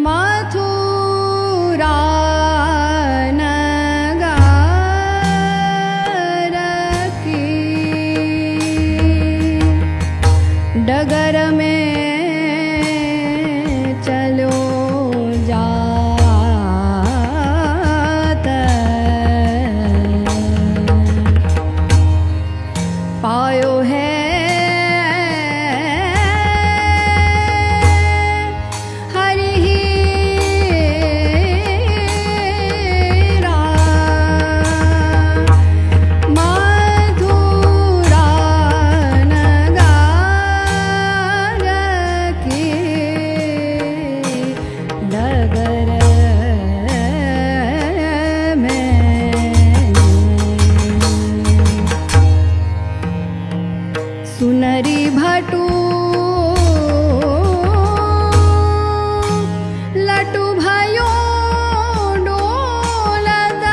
मथुरा नगर की डगर में चलो जात, पायो है सुनरी भटू लटू भयो डोलद,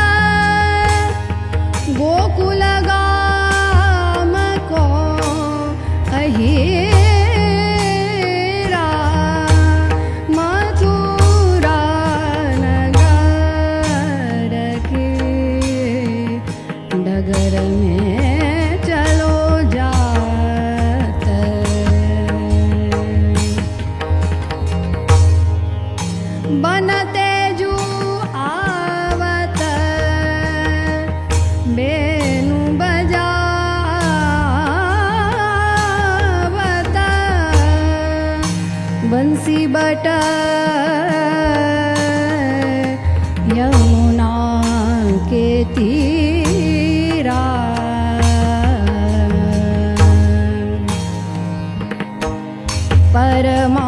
गोकुल गाम को अहिरा, मथुरा नगर की डगर में चलो जा। बनते जू आवत बेनु बजावत, बंसी बट यमुना के तीरा, परमा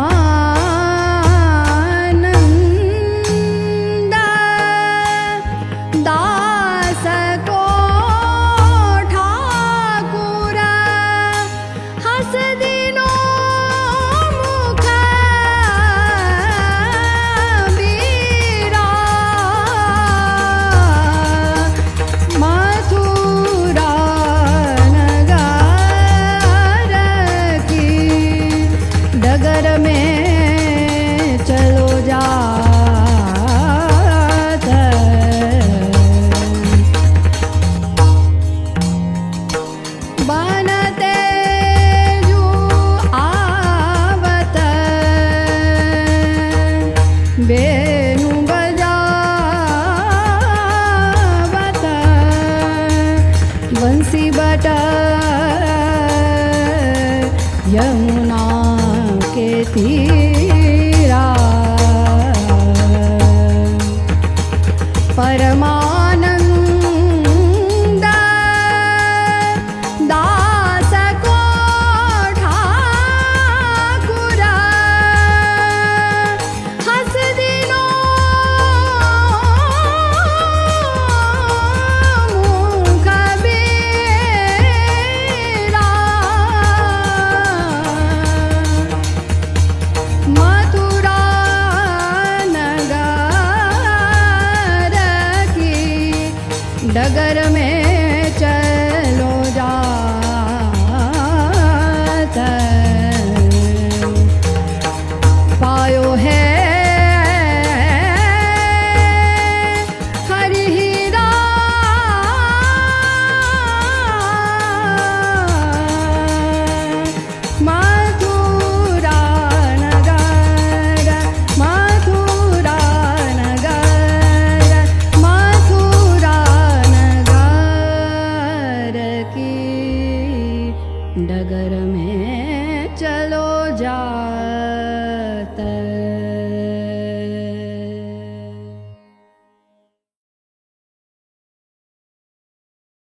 डगर में चलो जात, बनते जू आवत बेनु बजावत, बंसी बट यमुना के तीरा, परमानंद दास को ठाकुर, हस दिनो मुख बेरा, मथुरा नगर की डगर में चलो जात, पायो है हरिहीरा, मथुरा नगर, मथुरा नगर, मथुरा नगर की डगर में चलो जा।